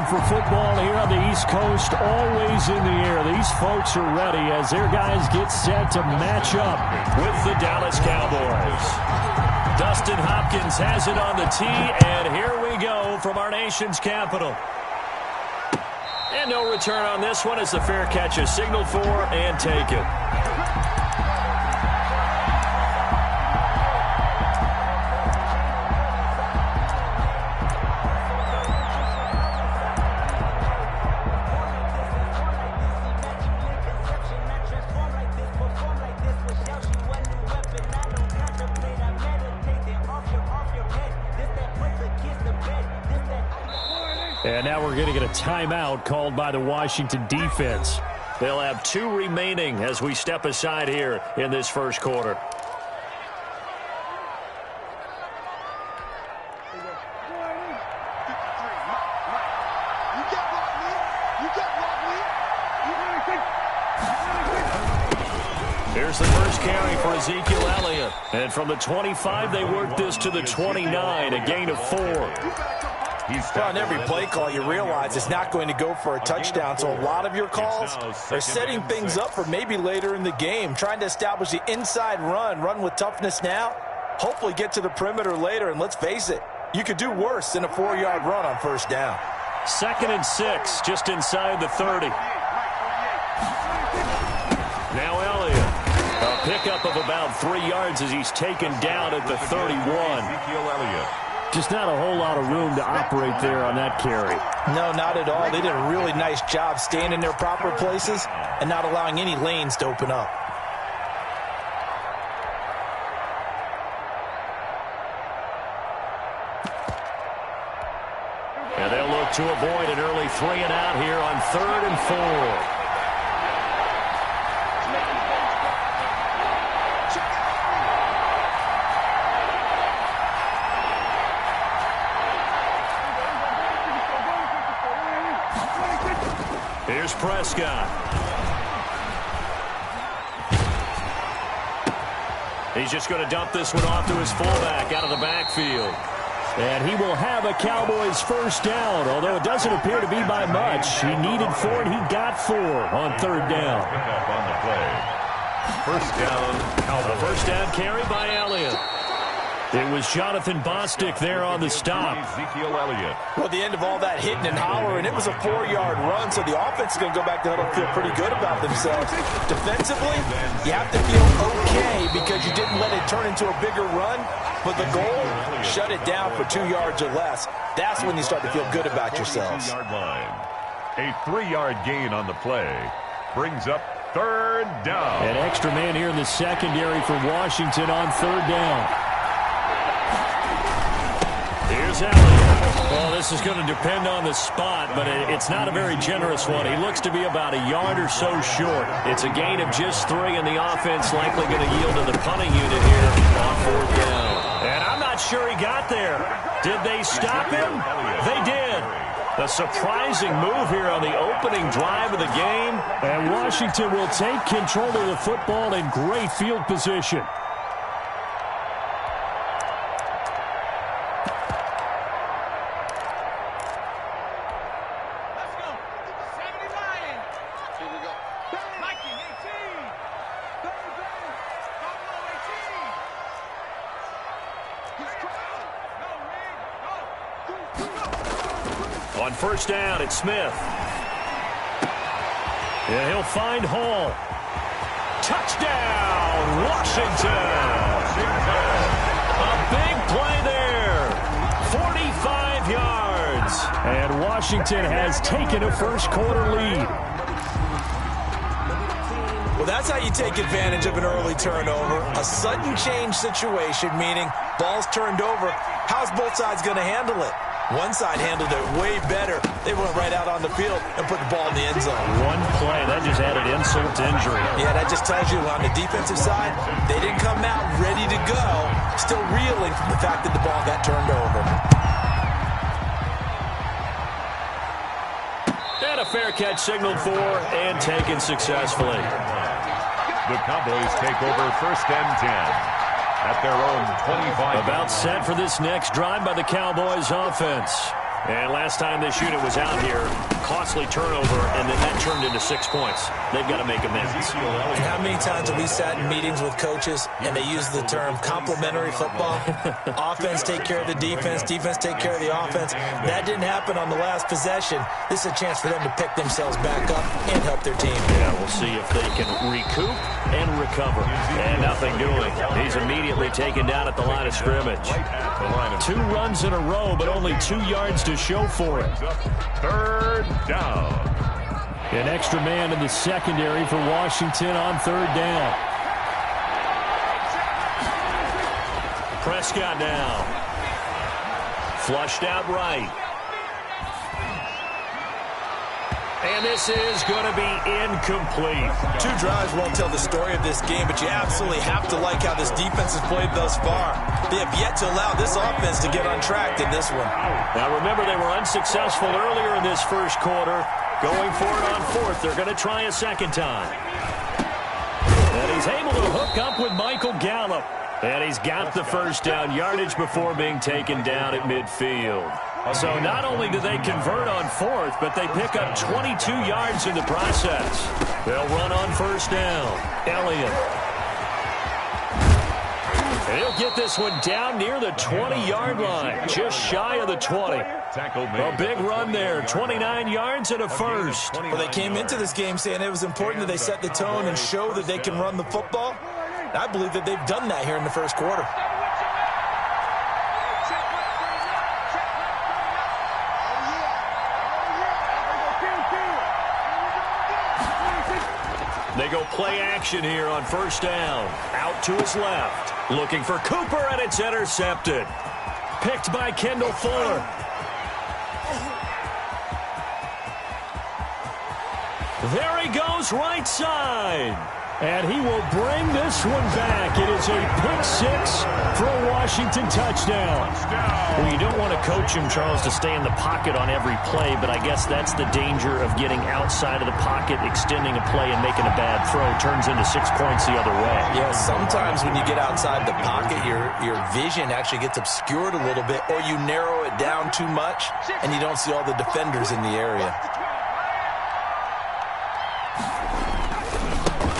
for football here on the East Coast, always in the air. These folks are ready as their guys get set to match up with the Dallas Cowboys. Dustin Hopkins has it on the tee, and here we go from our nation's capital. And no return on this one as the fair catch is signaled for and taken. And now we're going to get a timeout called by the Washington defense. They'll have 2 remaining as we step aside here in this first quarter. Here's the first carry for Ezekiel Elliott. And from the 25, they work this to the 29, a gain of 4. Well, on every play call, you realize it's not going to go for a touchdown, so a lot of your calls are setting things up for maybe later in the game, trying to establish the inside run with toughness now, hopefully get to the perimeter later, and let's face it, you could do worse than a 4-yard run on first down. 2nd and 6, just inside the 30. Now Elliott, a pickup of about 3 yards as he's taken down at the 31. Ezekiel Elliott. Just not a whole lot of room to operate there on that carry. No, not at all. They did a really nice job staying in their proper places and not allowing any lanes to open up. And they'll look to avoid an early 3-and-out here on 3rd and 4. Here's Prescott. He's just going to dump this one off to his fullback out of the backfield. And he will have a Cowboys first down, although it doesn't appear to be by much. He needed 4, and he got 4 on 3rd down. Pickup on the play. First down, Cowboys. A first down carry by Elliott. It was Jonathan Bostic there on the stop. Ezekiel Elliott. Well, the end of all that hitting and hollering, it was a 4-yard run, so the offense is going to go back to huddle and feel pretty good about themselves. Defensively, you have to feel okay because you didn't let it turn into a bigger run, but the goal, shut it down for 2 yards or less. That's when you start to feel good about yourselves. 42-yard line. A 3-yard gain on the play brings up 3rd down. An extra man here in the secondary for Washington on 3rd down. Here's Elliott. Well, this is going to depend on the spot, but it's not a very generous one. He looks to be about a yard or so short. It's a gain of just 3, and the offense likely going to yield to the punting unit here on 4th down. And I'm not sure he got there. Did they stop him? They did. A surprising move here on the opening drive of the game. And Washington will take control of the football in great field position. On first down, it's Smith. And he'll find Hall. Touchdown, Washington! A big play there. 45 yards. And Washington has taken a first quarter lead. Well, that's how you take advantage of an early turnover. A sudden change situation, meaning ball's turned over. How's both sides going to handle it? One side handled it way better. They went right out on the field and put the ball in the end zone. One play, that just added insult to injury. Yeah, that just tells you on the defensive side, they didn't come out ready to go, still reeling from the fact that the ball got turned over. And a fair catch signaled for and taken successfully. The Cowboys take over 1st and 10. At their own 25. About set for this next drive by the Cowboys offense. And last time this unit was out here, costly turnover, and then that turned into 6 points. They've got to make amends. And how many times have we sat in meetings with coaches and they use the term complementary football? Offense take care of the defense, defense take care of the offense. That didn't happen on the last possession. This is a chance for them to pick themselves back up and help their team. Yeah, we'll see if they can recoup and recover. And nothing doing. He's immediately taken down at the line of scrimmage. 2 runs in a row, but only 2 yards to show for it. 3rd down. An extra man in the secondary for Washington on 3rd down. Prescott now. Flushed out right. And this is going to be incomplete. 2 drives won't tell the story of this game, but you absolutely have to like how this defense has played thus far. They have yet to allow this offense to get on track in this one. Now remember, they were unsuccessful earlier in this first quarter. Going for it on 4th. They're going to try a second time. And he's able to hook up with Michael Gallup. And he's got the first down, yardage before being taken down at midfield. So not only do they convert on 4th, but they pick up 22 yards in the process. They'll run on 1st down. Elliott. And he'll get this one down near the 20-yard line, just shy of the 20. A big run there, 29 yards and a first. Well, they came into this game saying it was important that they set the tone and show that they can run the football. I believe that they've done that here in the first quarter. They go play action here on 1st down. Out to his left. Looking for Cooper, and it's intercepted. Picked by Kendall Fuller. There he goes, right side. And he will bring this one back. It is a pick 6 for a Washington touchdown. Well, you don't want to coach him, Charles, to stay in the pocket on every play, but I guess that's the danger of getting outside of the pocket, extending a play, and making a bad throw. Turns into 6 points the other way. Yeah, sometimes when you get outside the pocket, your vision actually gets obscured a little bit, or you narrow it down too much, and you don't see all the defenders in the area.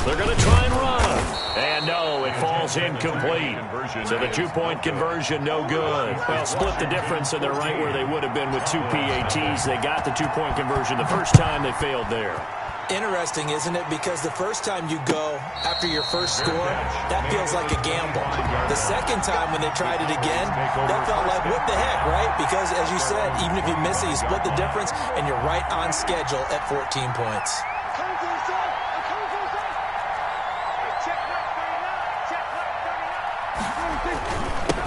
They're going to try and run. And no, it falls incomplete. So the 2-point conversion, no good. Well, split the difference, and they're right where they would have been with 2 PATs. They got the 2-point conversion the first time. They failed there. Interesting, isn't it? Because the first time you go after your first score, that feels like a gamble. The second time when they tried it again, that felt like, what the heck, right? Because, as you said, even if you miss it, you split the difference, and you're right on schedule at 14 points.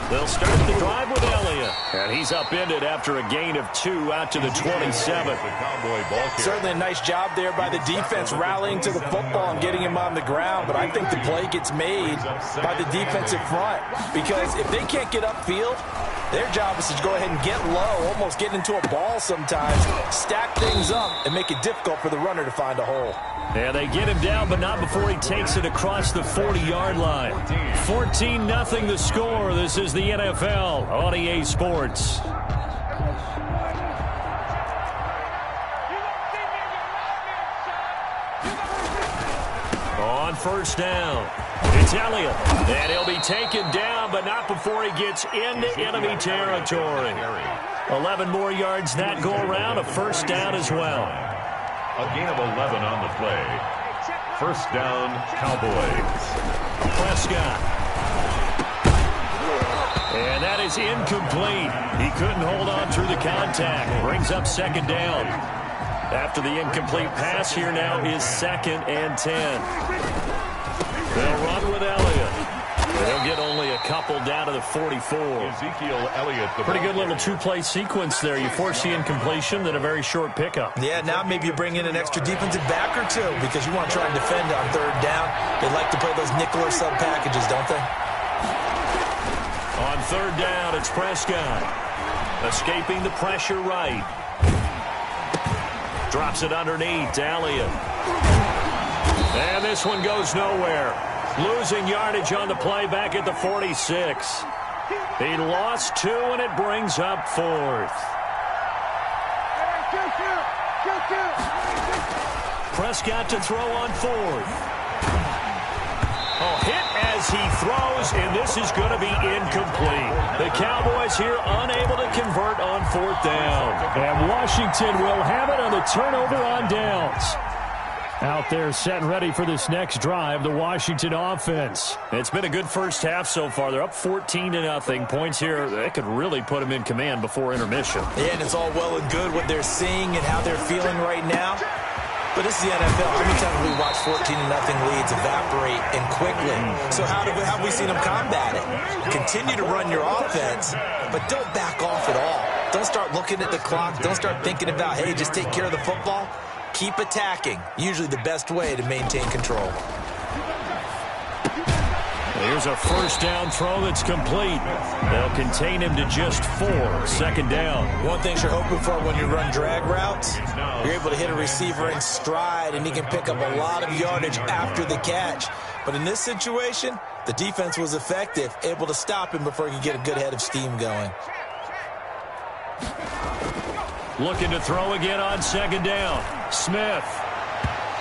They'll start the drive with Elliott. And he's upended after a gain of 2 out to the 27. Certainly a nice job there by the defense rallying to the football and getting him on the ground. But I think the play gets made by the defensive front. Because if they can't get upfield, their job is to go ahead and get low, almost get into a ball sometimes, stack things up, and make it difficult for the runner to find a hole. And they get him down, but not before he takes it across the 40-yard line. 14-0 the score. This is the NFL on EA Sports. On 1st down, it's Elliott. And he'll be taken down, but not before he gets into enemy territory. 11 more yards that go around, a 1st down as well. A gain of 11 on the play. 1st down, Cowboys. Prescott. And that is incomplete. He couldn't hold on through the contact. Brings up 2nd down. After the incomplete pass, here now is 2nd and 10. They'll run with Elliott. They'll get only a couple down to the 44. Ezekiel Elliott. Pretty good little 2-play sequence there. You force the incompletion, then a very short pickup. Yeah, now maybe you bring in an extra defensive back or 2 because you want to try and defend on 3rd down. They like to play those nickel or sub packages, don't they? On 3rd down, it's Prescott. Escaping the pressure right. Drops it underneath to Elliott. And this one goes nowhere. Losing yardage on the play back at the 46. He lost 2, and it brings up 4th. Prescott to throw on fourth. Oh, hit as he throws, and this is going to be incomplete. The Cowboys here unable to convert on fourth down. And Washington will have it on the turnover on downs. Out there set and ready for this next drive, the Washington offense. It's been a good first half so far. They're up 14-0. Points here, they could really put them in command before intermission. Yeah, and it's all well and good what they're seeing and how they're feeling right now. But this is the NFL. How many times have we watched 14-0 leads evaporate and quickly? So how have we seen them combat it? Continue to run your offense, but don't back off at all. Don't start looking at the clock. Don't start thinking about, hey, just take care of the football. Keep attacking. Usually the best way to maintain control. Here's a first down throw that's complete. They'll contain him to just 4. Second down. One thing you're hoping for when you run drag routes, you're able to hit a receiver in stride, and he can pick up a lot of yardage after the catch. But in this situation, the defense was effective, able to stop him before he could get a good head of steam going. Looking to throw again on second down. Smith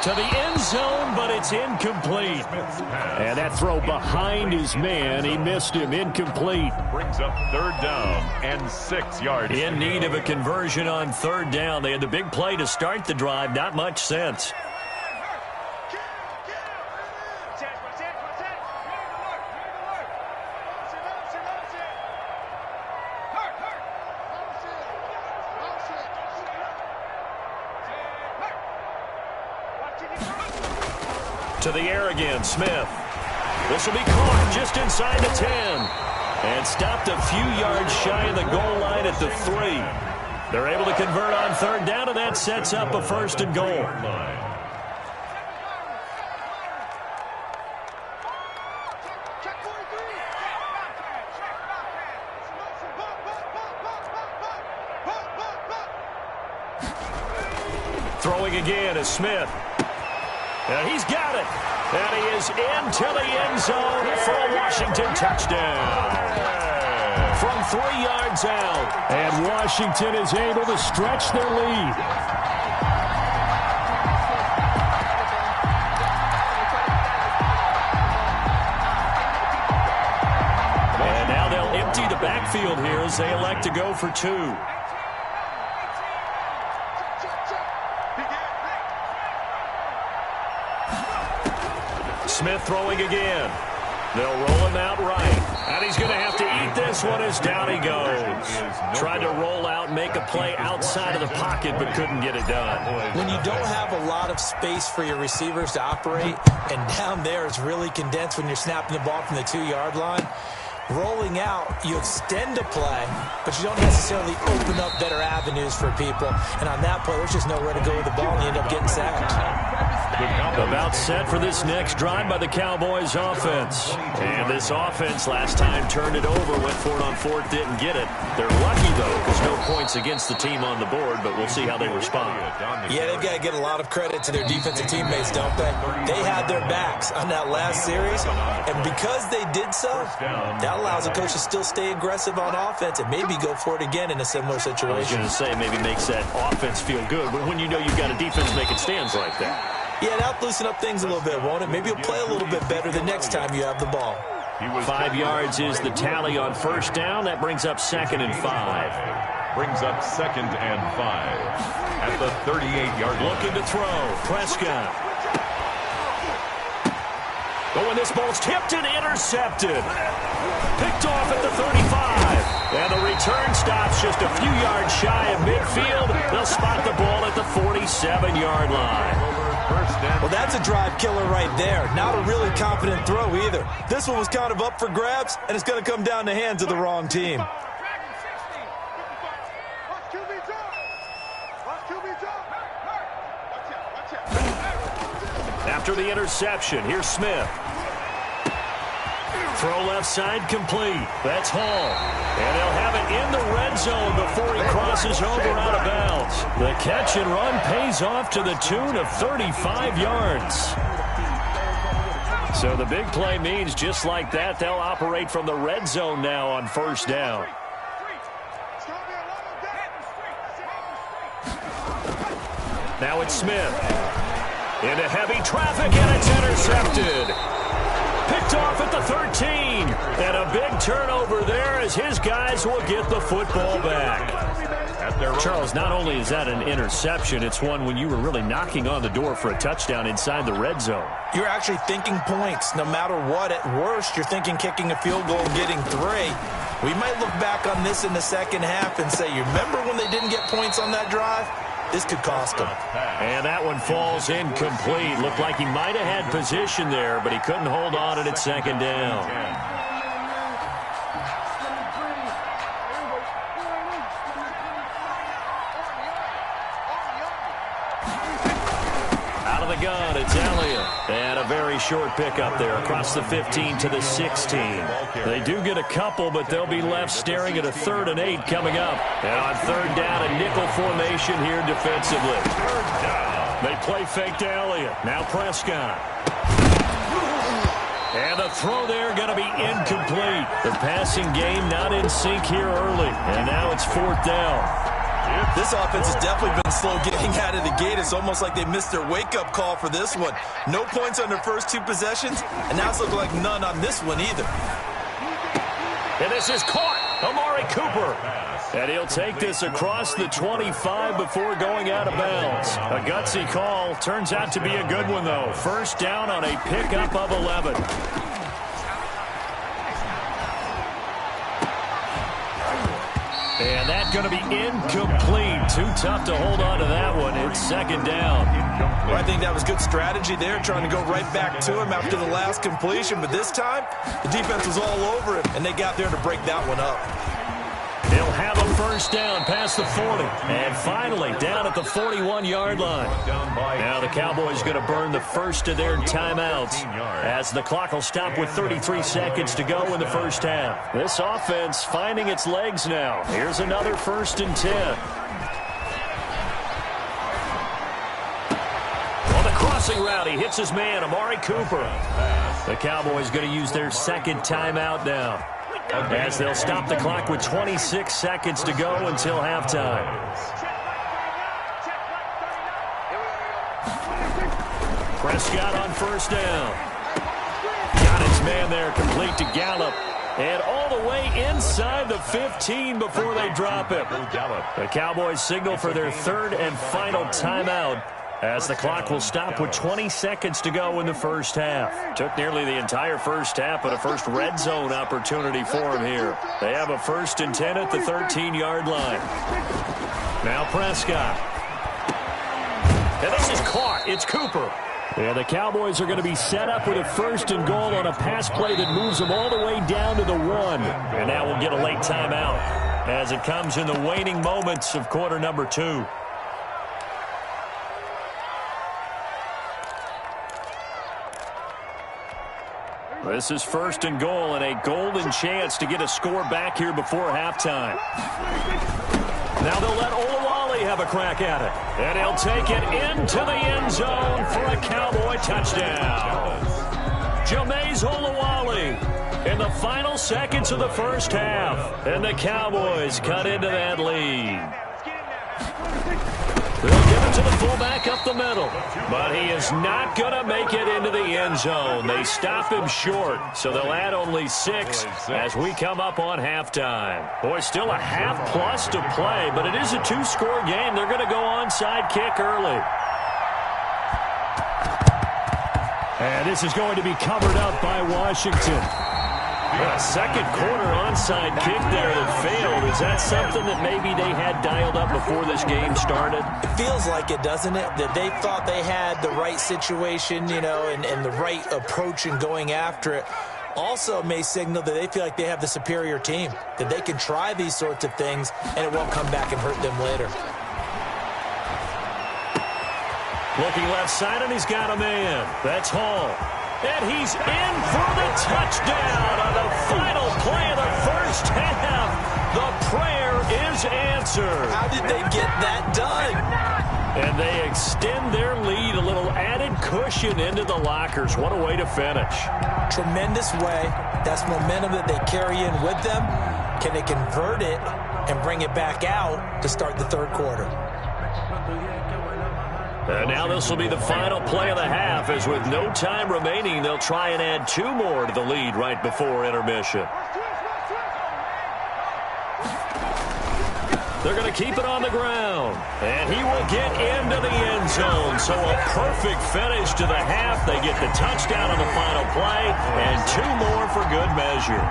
to the end zone, but it's incomplete. And that throw behind his man, he missed him. Incomplete. Brings up third down and 6 yards. In need of a conversion on third down. They had the big play to start the drive. Not much sense. To the air again, Smith. This will be caught just inside the 10. And stopped a few yards shy of the goal line at the 3. They're able to convert on third down, and that sets up a first and goal. Throwing again is Smith. And he's got it. And he is into the end zone for a Washington touchdown. From 3 yards out. And Washington is able to stretch their lead. And now they'll empty the backfield here as they elect to go for 2. Smith throwing again. They'll roll him out right. And he's going to have to eat this one as down he goes. Tried to roll out, make a play outside of the pocket, but couldn't get it done. When you don't have a lot of space for your receivers to operate, and down there it's really condensed when you're snapping the ball from the 2-yard line, rolling out, you extend a play, but you don't necessarily open up better avenues for people. And on that play, there's just nowhere to go with the ball, and you end up getting sacked. About set for this next drive by the Cowboys offense. And this offense last time turned it over, went for it on fourth, didn't get it. They're lucky, though, because no points against the team on the board, but we'll see how they respond. Yeah, they've got to get a lot of credit to their defensive teammates, don't they? They had their backs on that last series, and because they did so, that allows a coach to still stay aggressive on offense and maybe go for it again in a similar situation. I was going to say maybe makes that offense feel good, but when you know you've got a defense making stands like that. Yeah, that'll loosen up things a little bit, won't it? Maybe you'll play a little bit better the next time you have the ball. 5 yards is the tally on first down. That brings up 2nd and 5. Brings up 2nd and 5 at the 38-yard line. Looking to throw. Prescott. Oh, and this ball's tipped and intercepted. Picked off at the 35. And the return stops just a few yards shy of midfield. They'll spot the ball at the 47-yard line. Well, that's a drive killer right there. Not a really confident throw either. This one was kind of up for grabs, and it's going to come down the hands of the wrong team. After the interception, here's Smith. Throw left side complete. That's Hall. And they'll have it in the red zone before he crosses over out of bounds. The catch and run pays off to the tune of 35 yards. So the big play means just like that, they'll operate from the red zone now on first down. Now it's Smith. Into heavy traffic, and it's intercepted. Picked off at the 13. And a big turnover there as his guys will get the football back. Charles, not only is that an interception, it's one when you were really knocking on the door for a touchdown inside the red zone. You're actually thinking points. No matter what, at worst, you're thinking kicking a field goal and getting 3. We might look back on this in the second half and say, you remember when they didn't get points on that drive? This could cost them. And that one falls incomplete. Looked like he might have had position there, but he couldn't hold on at second down. Out of the gun, it's Elliott. And a very short pickup there across the 15 to the 16. They do get a couple, but they'll be left staring at a 3rd and 8 coming up. And on 3rd down, a nickel formation here defensively. They play fake to Elliott. Now Prescott. And the throw there going to be incomplete. The passing game not in sync here early. And now it's 4th down. This offense has definitely been slow getting out of the gate. It's almost like they missed their wake-up call for this one. No points on their first 2 possessions, and now it's looking like none on this one either. And this is caught. Amari Cooper. And he'll take this across the 25 before going out of bounds. A gutsy call. Turns out to be a good one, though. 1st down on a pickup of 11. And that's going to be incomplete. Too tough to hold on to that one. It's 2nd down. Well, I think that was good strategy there, trying to go right back to him after the last completion. But this time, the defense was all over him, and they got there to break that one up. He'll have a 1st down past the 40. And finally, down at the 41-yard line. Now the Cowboys going to burn the first of their timeouts as the clock will stop with 33 seconds to go in the first half. This offense finding its legs now. Here's another 1st and 10. On the crossing route, he hits his man, Amari Cooper. The Cowboys going to use their 2nd timeout now, as they'll stop the clock with 26 seconds to go until halftime. Prescott on 1st down. Got his man there, complete to Gallup. And all the way inside the 15 before they drop it. The Cowboys signal for their 3rd and final timeout, as the clock will stop with 20 seconds to go in the first half. Took nearly the entire first half, but a first red zone opportunity for him here. They have a 1st and 10 at the 13-yard line. Now Prescott. And this is caught. It's Cooper. And the Cowboys are going to be set up with a 1st and goal on a pass play that moves them all the way down to the 1. And now we'll get a late timeout as it comes in the waning moments of quarter number 2. This is 1st and goal and a golden chance to get a score back here before halftime. Now they'll let Olawale have a crack at it. And he'll take it into the end zone for a Cowboy touchdown. Jameis Olawale in the final seconds of the first half. And the Cowboys cut into that lead. They'll give it to the fullback up the middle. But he is not going to make it into the end zone. They stop him short, so they'll add only 6 as we come up on halftime. Boy, still a half-plus to play, but it is a 2-score game. They're going to go onside kick early. And this is going to be covered up by Washington. A second quarter onside kick there that failed. Is that something that maybe they had dialed up before this game started? It feels like it, doesn't it? That they thought they had the right situation, you know, and the right approach in going after it. Also may signal that they feel like they have the superior team, that they can try these sorts of things and it won't come back and hurt them later. Looking left side, and he's got a man. That's Hall. And he's in for the touchdown on the final play of the first half. The prayer is answered. How did they get that done? And they extend their lead, a little added cushion into the lockers. What a way to finish. Tremendous way. That's momentum that they carry in with them. Can they convert it and bring it back out to start the third quarter? And now this will be the final play of the half, as with no time remaining, they'll try and add 2 more to the lead right before intermission. They're going to keep it on the ground. And he will get into the end zone. So a perfect finish to the half. They get the touchdown on the final play, and 2 more for good measure.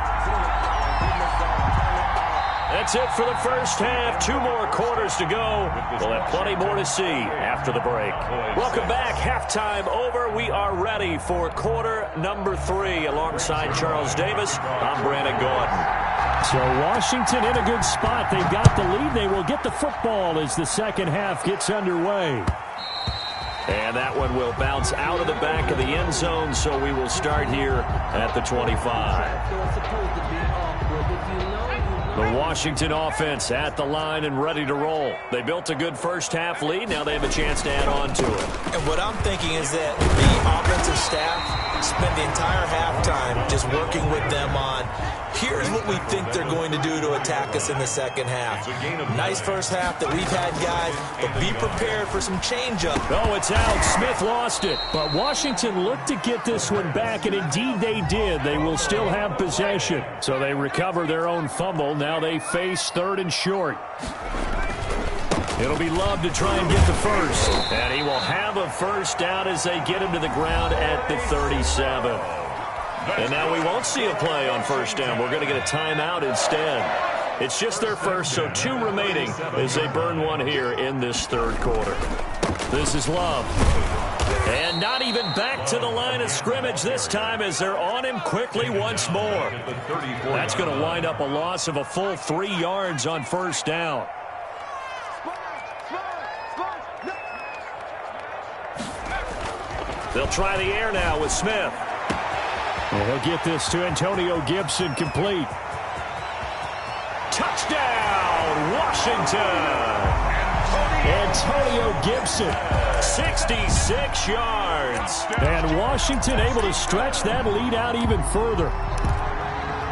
That's it for the first half. 2 more quarters to go. We'll have plenty more to see after the break. Welcome back. Halftime over. We are ready for quarter number 3. Alongside Charles Davis, I'm Brandon Gordon. So Washington in a good spot. They've got the lead. They will get the football as the second half gets underway. And that one will bounce out of the back of the end zone, so we will start here at the 25. The Washington offense at the line and ready to roll. They built a good first half lead. Now they have a chance to add on to it. And what I'm thinking is that the offensive staff spent the entire halftime just working with them on, here's what we think they're going to do to attack us in the second half. Nice first half that we've had, guys, but be prepared for some change-up. Oh, it's out. Smith lost it. But Washington looked to get this one back, and indeed they did. They will still have possession. So they recover their own fumble. Now they face 3rd and short. It'll be Love to try and get the first. And he will have a first down as they get him to the ground at the 37. And now we won't see a play on first down. We're going to get a timeout instead. It's just their first, so 2 remaining as they burn one here in this 3rd quarter. This is Love. And not even back to the line of scrimmage this time as they're on him quickly once more. That's going to wind up a loss of a full 3 yards on first down. They'll try the air now with Smith. And he'll get this to Antonio Gibson, complete. Touchdown, Washington! Antonio Gibson, 66 yards. And Washington able to stretch that lead out even further.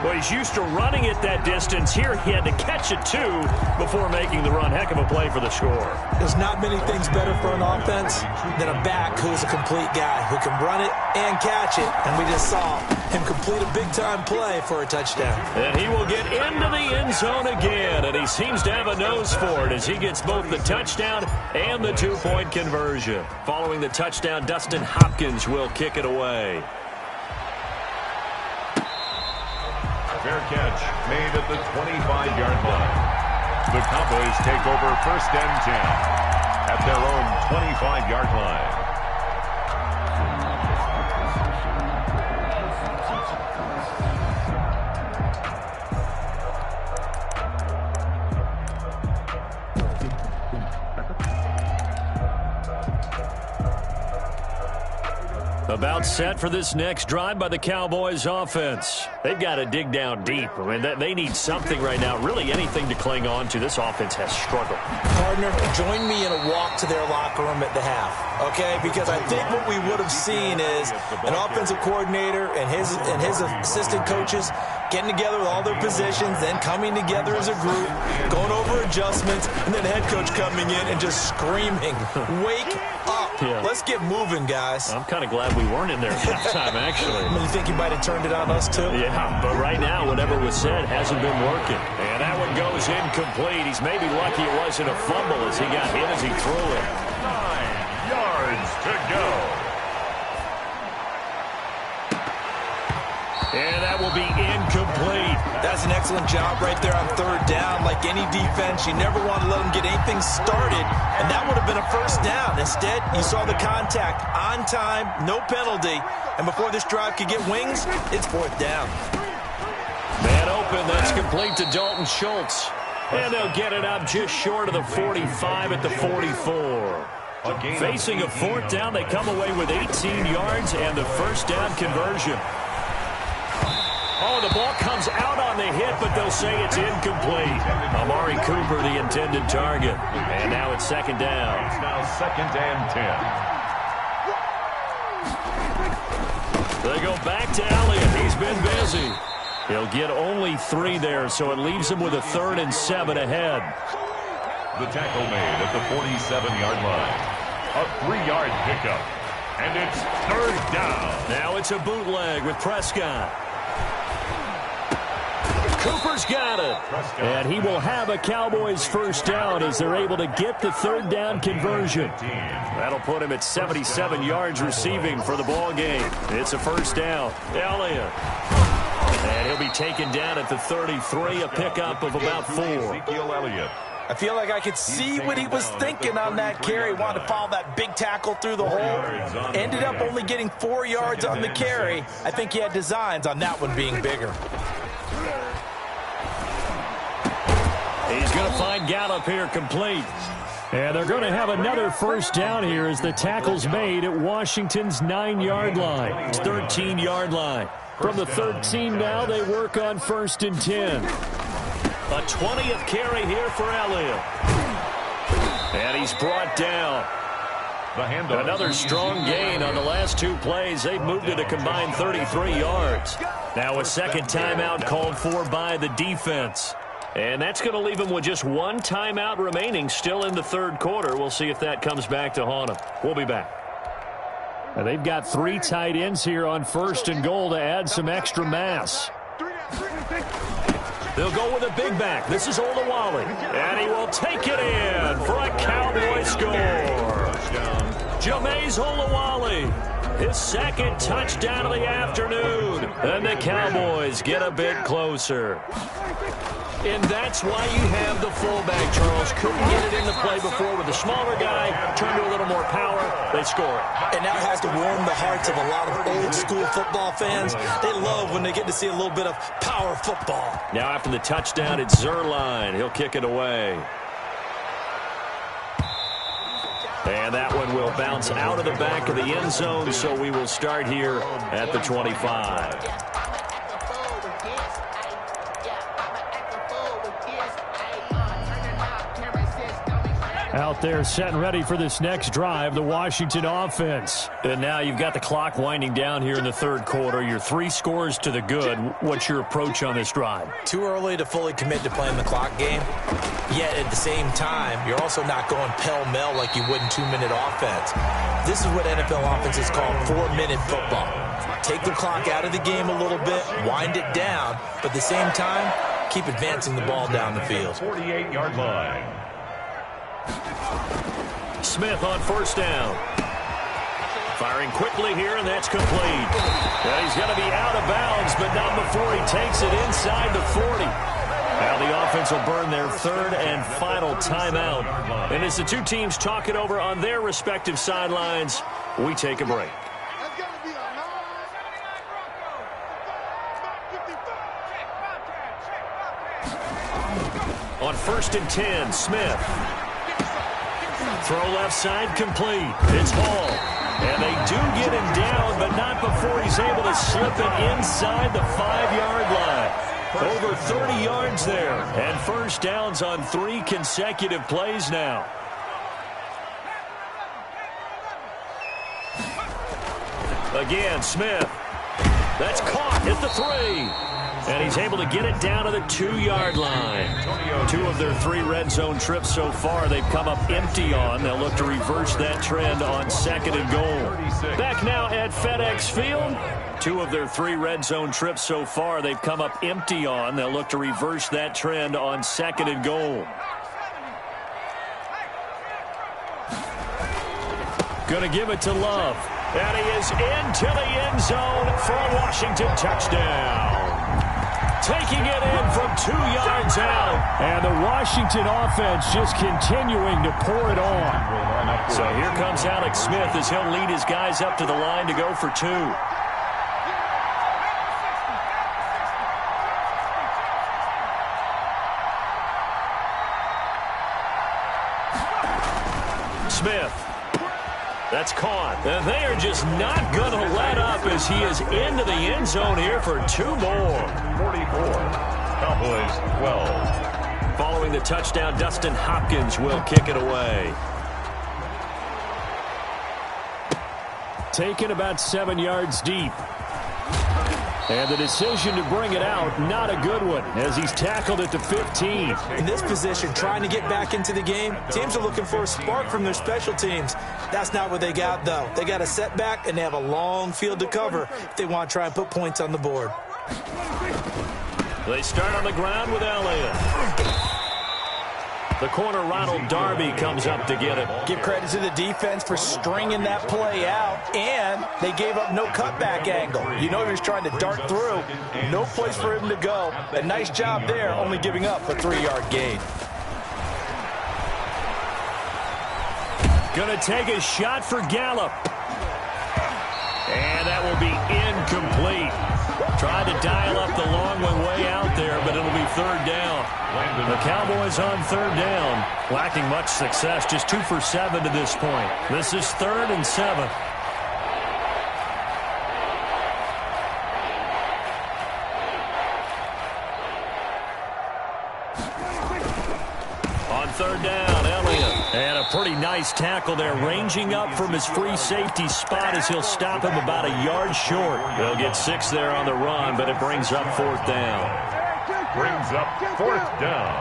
Well, he's used to running it that distance. Here he had to catch it, too, before making the run. Heck of a play for the score. There's not many things better for an offense than a back who's a complete guy who can run it and catch it. And we just saw him complete a big-time play for a touchdown. And he will get into the end zone again, and he seems to have a nose for it as he gets both the touchdown and the 2-point conversion. Following the touchdown, Dustin Hopkins will kick it away. Fair catch made at the 25-yard line. The Cowboys take over 1st and 10 at their own 25-yard line. About set for this next drive by the Cowboys offense. They've got to dig down deep. I mean, they need something right now, really anything to cling on to. This offense has struggled. Partner, join me in a walk to their locker room at the half, okay? Because I think what we would have seen is an offensive coordinator and his assistant coaches getting together with all their positions, then coming together as a group, going over adjustments, and then the head coach coming in and just screaming, wake up. Yeah. Let's get moving, guys. I'm kind of glad we weren't in there at halftime, actually. You think you might have turned it on us, too? Yeah, but right now, whatever was said hasn't been working. And that one goes incomplete. He's maybe lucky it wasn't a fumble as he got hit as he threw it. 9 yards to go. And that will be incomplete. That's an excellent job right there on 3rd down. Like any defense, you never want to let them get anything started, and that would have been a first down. Instead, you saw the contact on time, no penalty, and before this drive could get wings, it's 4th down. Man open, that's complete to Dalton Schultz. And they'll get it up just short of the 45 at the 44. Facing a 4th down, they come away with 18 yards and the first down conversion. Oh, the ball comes out on the hit, but they'll say it's incomplete. Amari Cooper, the intended target. And now it's 2nd down. It's now 2nd and 10. They go back to Elliott. He's been busy. He'll get only 3 there, so it leaves him with a 3rd and 7 ahead. The tackle made at the 47-yard line. A 3-yard pickup. And it's third down. Now it's a bootleg with Prescott. Cooper's got it. And he will have a Cowboys first down as they're able to get the third down conversion. That'll put him at 77 yards receiving for the ball game. It's a first down. Elliott. And he'll be taken down at the 33, a pickup of about 4. Ezekiel Elliott. I feel like I could see what he was thinking on that carry. Wanted to follow that big tackle through the hole. Ended up only getting 4 yards on the carry. I think he had designs on that one being bigger. He's going to find Gallup here complete. And they're going to have another first down here as the tackle's made at Washington's 9-yard line. 13-yard line. From the 13 now, they work on 1st and 10. A 20th carry here for Elliott. And he's brought down. Another strong gain on the last 2 plays. They've moved it a combined 33 yards. Now a second timeout called for by the defense. And that's going to leave him with just 1 timeout remaining still in the third quarter. We'll see if that comes back to haunt him. We'll be back. Now they've got 3 tight ends here on 1st and goal to add some extra mass. They'll go with a big back. This is Olawale. And he will take it in for a Cowboy score. Jameis Olawale. His second touchdown of the afternoon. And the Cowboys get a bit closer. And that's why you have the fullback, Charles. Couldn't get it into play before with the smaller guy. Turned to a little more power. They score it. And that has to warm the hearts of a lot of old-school football fans. They love when they get to see a little bit of power football. Now after the touchdown, it's Zerline. He'll kick it away. And that one will bounce out of the back of the end zone, so we will start here at the 25. Out there set and ready for this next drive, the Washington offense. And now you've got the clock winding down here in the third quarter. You're 3 scores to the good. What's your approach on this drive? Too early to fully commit to playing the clock game. Yet at the same time, you're also not going pell-mell like you would in 2-minute offense. This is what NFL offenses call 4-minute football. Take the clock out of the game a little bit, wind it down, but at the same time, keep advancing the ball down the field. 48-yard line. Smith on first down. Firing quickly here, and that's complete. And he's going to be out of bounds, but not before he takes it inside the 40. Now the offense will burn their third and final timeout. And as the two teams talk it over on their respective sidelines, we take a break. On 1st and 10, Smith. Throw left side complete. It's Hall. And they do get him down, but not before he's able to slip it inside the 5-yard line. Over 30 yards there. And first downs on 3 consecutive plays now. Again, Smith. That's caught at the 3. And he's able to get it down to the 2-yard line. 2 of their 3 red zone trips so far they've come up empty on. They'll look to reverse that trend on 2nd and goal. Back now at FedEx Field. 2 of their 3 red zone trips so far they've come up empty on. They'll look to reverse that trend on 2nd and goal. Going to give it to Love. And he is into the end zone for a Washington touchdown. Taking it in from 2 yards out. And the Washington offense just continuing to pour it on. So here comes Alex Smith as he'll lead his guys up to the line to go for 2. Smith. That's caught. And they are just not going to let up as he is into the end zone here for 2 more. 44. Cowboys 12. Following the touchdown, Dustin Hopkins will kick it away. Taken about 7 yards deep. And the decision to bring it out, not a good one, as he's tackled at the 15. In this position, trying to get back into the game, teams are looking for a spark from their special teams. That's not what they got, though. They got a setback, and they have a long field to cover if they want to try and put points on the board. They start on the ground with Elliott. The corner, Ronald Darby, comes up to get it. Give credit to the defense for stringing that play out, and they gave up no cutback angle. You know he was trying to dart through. No place for him to go. A nice job there, only giving up a 3-yard gain. Going to take a shot for Gallup. And that will be incomplete. Tried to dial up the long one way out there, but it'll be 3rd down. The Cowboys on 3rd down. Lacking much success, just 2 for 7 to this point. This is 3rd and 7. On 3rd down, Elliott. And a pretty nice tackle there, ranging up from his free safety spot as he'll stop him about a yard short. They'll get 6 there on the run, but it brings up 4th down. Brings up 4th down.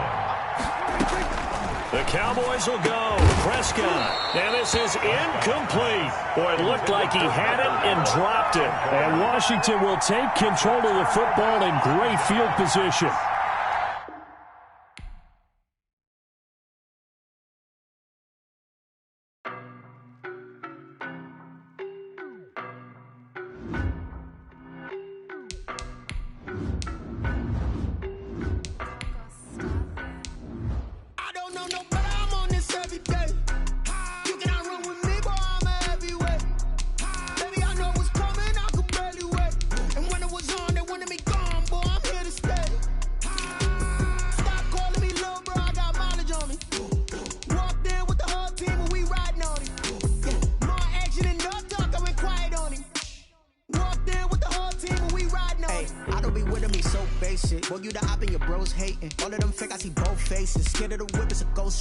The Cowboys will go. Prescott. And this is incomplete. Boy, it looked like he had it and dropped it. And Washington will take control of the football in great field position.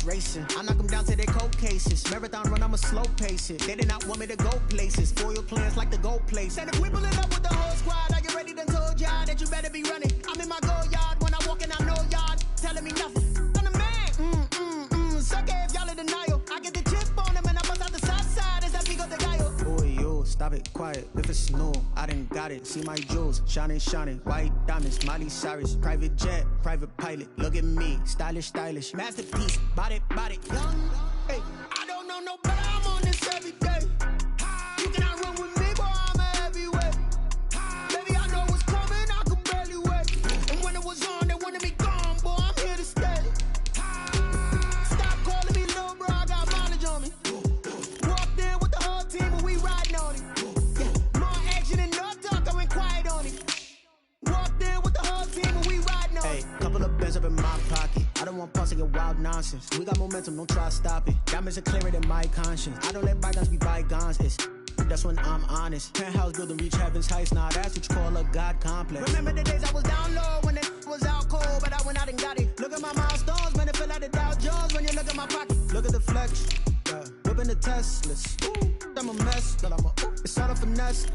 Racing. I knock them down to their cold cases. Marathon run, I'ma slow pace it. They did not want me to go places. Foil plans like the gold place. And if we pulling up with the whole squad, are you ready? Done told y'all that you better be running. I'm in my go yard when I walk in, I know y'all telling me nothing. I'm the man. Sucker if y'all in denial. I get the chip on them and I bust out the south side as that big of the guy. Boy, yo, stop it, quiet. If it's snow, I done got it. See my jewels, shining, shining. White diamonds, Miley Cyrus. Private jet, private pilot. Look at me, stylish, stylish. Masterpiece, body, body. Young, hey, I don't know no better. I'm on this every day. You cannot run with me, boy, I'm a heavyweight. Baby, I know what's coming, I could barely wait. And when it was on, they wanted me gone, boy, I'm here to stay. Stop calling me little bro, I got mileage on me. Walked in with the whole team and we riding on it. Yeah, more action and no talk, I went quiet on it. Walked in with the whole team and we riding on it. Hey, couple of bands up in my pocket. I don't want pause to get wild nonsense. We got momentum, don't try to stop it. Diamonds are clearer than my conscience. I don't let bygones be bygones. That's when I'm honest. Penthouse building, reach heaven's heights. Nah, that's what you call a God complex. Remember the days I was down low when it was out cold, but I went out and got it. Look at my milestones, man, it feel like the Dow Jones when you look at my pocket. Look at the flex, whipping the Teslas. I'm a mess, but it's all a finesse.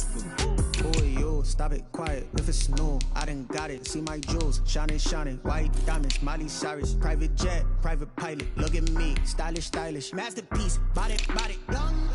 Boy, yo, stop it, quiet. If it's snow, I done got it. See my jewels, shining, shining. White diamonds, Miley Cyrus. Private jet, private pilot. Look at me, stylish, stylish. Masterpiece, body, body. Young,